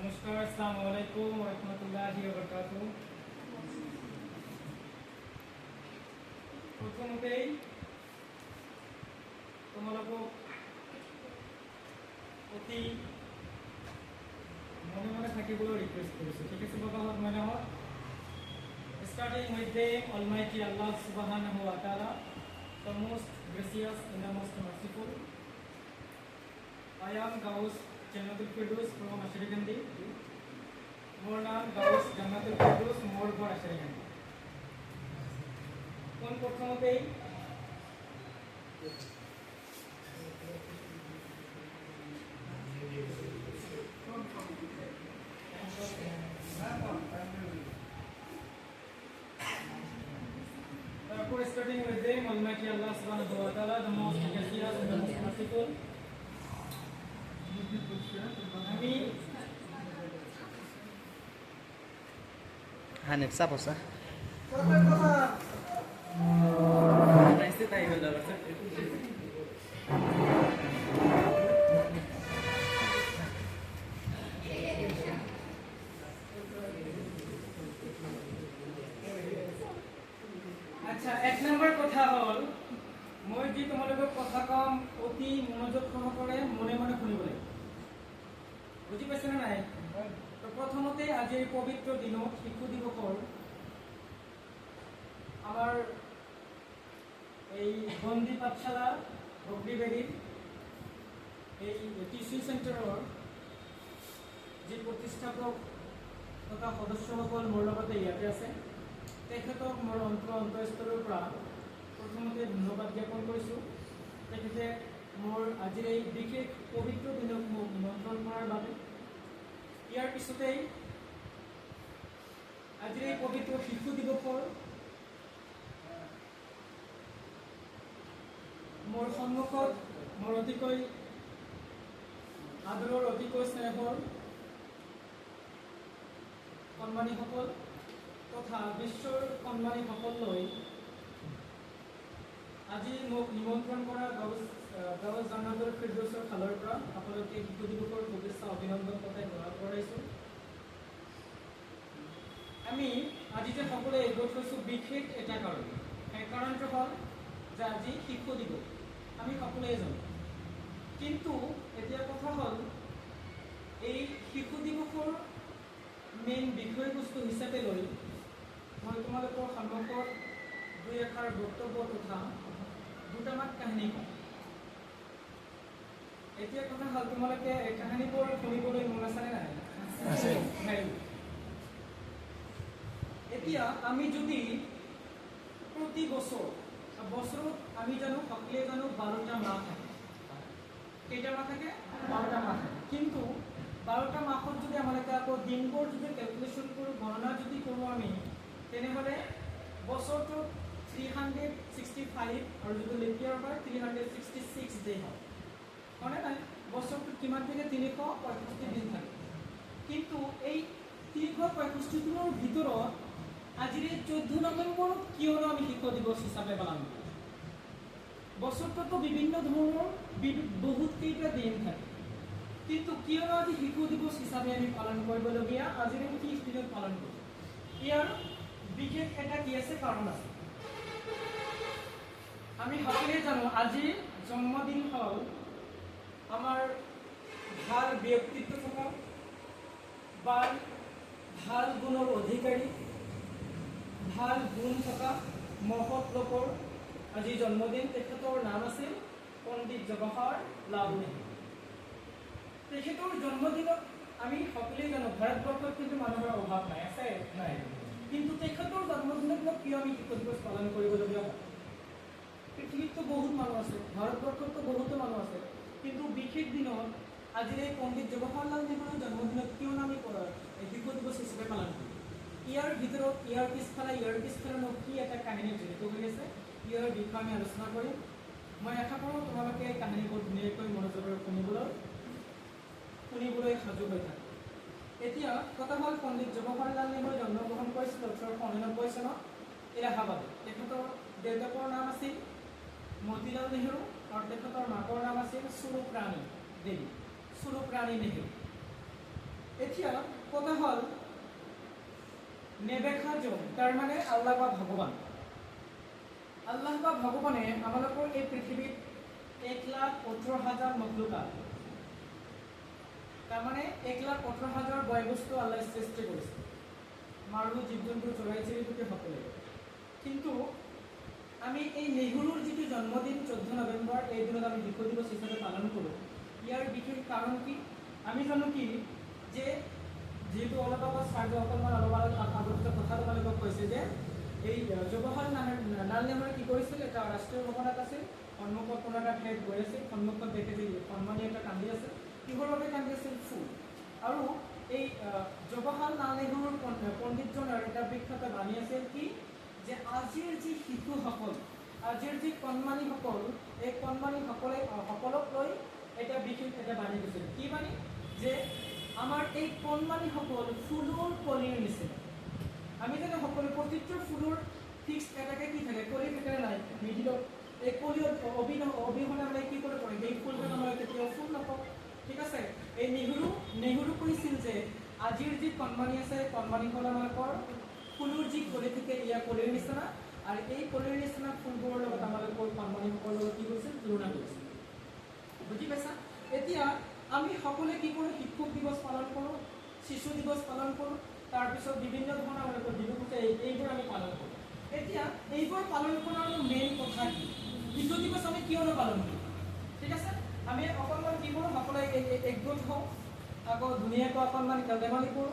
নমস্কাৰ, আসসালামু আলাইকুম ওয়া ৰাহমাতুল্লাহি ওয়া বাৰাকাতুহু। প্ৰথমতেই তোমালোকক অতি মনে মনে থাকিবলৈ ৰিকুৱেষ্ট কৰিছোঁ, ঠিক আছে বাবাহঁত মইনাহঁত? Starting with the Almighty Allah Subhanahu wa Ta'ala, the most gracious and the most merciful. I am Gaus Jannatul Firdaus from Ashrikandi. More name Gaus Jannatul Firdaus, more for Ashrikandi. কোন প্রথমতেই Therefore, starting with them, Almighty Allah Subhanahu wa Ta'ala, the most gracious and the most merciful. আমি Hanif siapa sah? Nanti tayo ganda basta. আচ্ছা, এক number কথা হ'ল মই যি তোমালোকক কথা কম অতি মনোযোগ সহকাৰে মনে মনে শুনিব লাগিব। বুজি পাইছে নে নাই? তো প্ৰথমতে আজি এই পবিত্ৰ দিনত শিশু দিৱসৰ আমাৰ এই বন্দী পাঠশালা অগ্নিবেদীৰ এই টিচিং চেণ্টাৰৰ যি প্ৰতিষ্ঠাপক তথা সদস্যসকল মোৰ লগতে ইয়াতে আছে, তেখেতক মোৰ অন্তৰস্থলৰ পৰা প্ৰথমতে ধন্যবাদ জ্ঞাপন কৰিছোঁ। তেখেতে মোৰ আজিৰ এই বিশেষ পবিত্ৰ দিনক মোক নিমন্ত্ৰণ কৰাৰ বাবে। ইয়াৰ পিছতেই আজিৰ এই পবিত্ৰ শিশু দিৱসৰ মোৰ সন্মুখত মোৰ অতিকৈ আদৰৰ অতিকৈ স্নেহৰ সন্মানীসকল তথা বিশ্বৰ সন্মানীসকললৈ আজি মোক নিমন্ত্ৰণ কৰা গাঁৱৰ জান্নাতুল ফিৰদৌছৰ ফালৰ পৰা আপোনালোকে শিশু দিৱসৰ শুভেচ্ছা অভিনন্দন তথা গ্ৰহণ কৰাইছোঁ। আমি আজি যে সকলোৱে একগোট হৈছোঁ বিশেষ এটা কাৰণ, সেই কাৰণটো হ'ল যে আজি শিশু দিৱস আমি সকলোৱে জানো, কিন্তু এতিয়া কথা হ'ল এই শিশু দিৱসৰ মেইন বিষয়বস্তু হিচাপে লৈ মই তোমালোকৰ সন্মুখত দুই এষাৰ বক্তব্য তথা দুটামান কাহিনী কওঁ। এতিয়া কথা হ'ল তোমালোকে এই কাহিনীবোৰ শুনিবলৈ মন আছেনে নাই? এতিয়া আমি যদি প্ৰতি বছৰত আমি জানো সকলোৱে জানো 12টা মাহ থাকে। কেইটা মাহ থাকে? 12টা মাহ থাকে। কিন্তু 12টা মাহত যদি আমালোকে আকৌ দিনবোৰ যদি কেলকুলেশ্যন কৰোঁ, গণনা যদি কৰোঁ আমি, তেনেহ'লে বছৰটোত 365 আৰু যদি লিপ ইয়াৰ হয় 366 ডে হয়, হয়নে নাই? বছৰটোত কিমান থাকে? 365 দিন থাকে। কিন্তু এই 365 দিনৰ ভিতৰত আজিৰ 14 নৱেম্বৰত কিয়নো আমি শিশু দিৱস হিচাপে পালন কৰোঁ? বছৰটোতো বিভিন্ন ধৰণৰ বহুত কেইটা দিন থাকে, কিন্তু কিয়নো আজি শিশু দিৱস হিচাপে আমি পালন কৰিবলগীয়া আজিৰ 30 দিনত পালন কৰোঁ? ইয়াৰ বিশেষ এটা কি আছে? কাৰণ আছে। আমি সকলোৱে জানো আজি জন্মদিন হ'ল আমাৰ ভাল ব্যক্তিত্ব থকা বা ভাল গুণৰ অধিকাৰী, ভাল গুণ থকা মহৎ লোকৰ আজি জন্মদিন। তেখেতৰ নাম আছিল পণ্ডিত জৱাহৰলাল নেহৰু। তেখেতৰ জন্মদিনত আমি সকলোৱে জানো ভাৰতবৰ্ষত কিন্তু মানুহৰ অভাৱ নাই, আছে নাই? কিন্তু তেখেতৰ জন্মদিনত কিয় আমি শিশু দিৱস পালন কৰিবলগীয়া হয়? পৃথিৱীততো বহুত মানুহ আছে, ভাৰতবৰ্ষততো বহুতো মানুহ আছে, কিন্তু বিশেষ দিনত আজিৰ এই পণ্ডিত জৱাহৰলাল নেহৰুৰ জন্মদিনত কিয় আমি শিশু দিৱস হিচাপে পালন কৰোঁ? ইয়াৰ ভিতৰত ইয়াৰ পিছফালে কি এটা কাহিনী জড়িত হৈ আছে, ইয়াৰ বিষয়ে আমি আলোচনা কৰিম। মই আশা কৰোঁ তোমালোকে কাহিনীবোৰ ধুনীয়াকৈ মনোযোগেৰে শুনিবলৈ সাজু হৈ থাকে। এতিয়া কথা হ'ল পণ্ডিত জৱাহৰলাল নেহৰুৱে জন্মগ্ৰহণ কৰিছিল 1899 চনত এলাহাবাদত। তেখেতৰ দেউতাকৰ নাম আছিল মতিলাল নেহৰু আৰু তেখেতৰ মাকৰ নাম আছিল সুৰুপৰাণী দেৱী, সুৰুপৰাণী নেহৰু। এতিয়া কথা হ'ল নেবেখাজন তাৰ মানে আল্লাহ বা ভগৱান। আল্লাহ বা ভগৱানে আমালোকৰ এই পৃথিৱীত 1,18,000 মখলুকাত, তাৰমানে 1,18,000 বয়বস্তু আল্লাহ সৃষ্টি কৰিছে, মানুহ, জীৱ জন্তু, চৰাই চিৰিকটি সকলোৱে। কিন্তু আমি এই নেহৰুৰ যিটো জন্মদিন 14 নৱেম্বৰ, এই দিনত আমি শিশু দিৱস হিচাপে পালন কৰোঁ। ইয়াৰ বিশেষ কাৰণ কি? আমি জানো কি যে যিহেতু অলপ আগত ছাৰজে অকণমান আগতে কথা তোমালোকক কৈছে যে এই জৱাহৰলাল নেহৰুৱে কি কৰিছিল, এটা ৰাষ্ট্ৰীয় ভৱনত আছিল, সন্মুখত কোনো এটা ফ্লেগ গৈ আছিল, সন্মুখত দেখি সন্মানী এটা কান্দি আছে। কিহৰ বাবে কান্দি আছিল? ফুল। আৰু এই জৱাহৰলাল নেহৰুৰ পণ্ডিতজনৰ এটা বিখ্যাত বাণী আছিল কি, যে আজিৰ যি শিশুসকল, আজিৰ যি কণমানিসকল, এই কণমানিসকলক লৈ এটা বিশেষ এটা বাণী দিছিল। কি বাণী? যে আমাৰ এই কণমানিসকল ফুলৰ কলিৰ নিচিনা। আমি জানো সকলো প্ৰতিটো ফুলৰ ফিক্স এটাকে কি থাকে, কলি থাকে নাই মিডিলত। এই কলিৰ অবিহনে আমি কি কৰিব পাৰিম? এই ফুলটো আমাৰ কেতিয়াও ফুল নাপাওঁ। ঠিক আছে। এই নেহৰু কৈছিল যে আজিৰ যি কণমানি আছে, কণমানিসকল আমালোকৰ ফুলৰ যি কলি থাকে, ইয়াৰ কলিৰ নিচিনা, আৰু এই কলিৰ নিচিনা ফুলবোৰৰ লগত আমালোকৰ কণমানিসকলৰ লগত কি কৰিছিল? তুলনা কৰিছিল। বুজি পাইছা? এতিয়া আমি সকলোৱে কি কৰোঁ? শিক্ষক দিৱস পালন কৰোঁ, শিশু দিৱস পালন কৰোঁ, তাৰপিছত বিভিন্ন ধৰণৰ আমালোকৰ বিহু পূজা, এইবোৰ আমি পালন কৰোঁ। এতিয়া এইবোৰ পালন কৰাৰ মেইন কথা কি? শিশু দিৱস আমি কিয়নো পালন কৰোঁ? ঠিক আছে, আমি অকণমান কি কৰোঁ? সকলোৱে একগোট হওঁ, আকৌ ধুনীয়াকৈ অকণমান খেল ধেমালি কৰোঁ।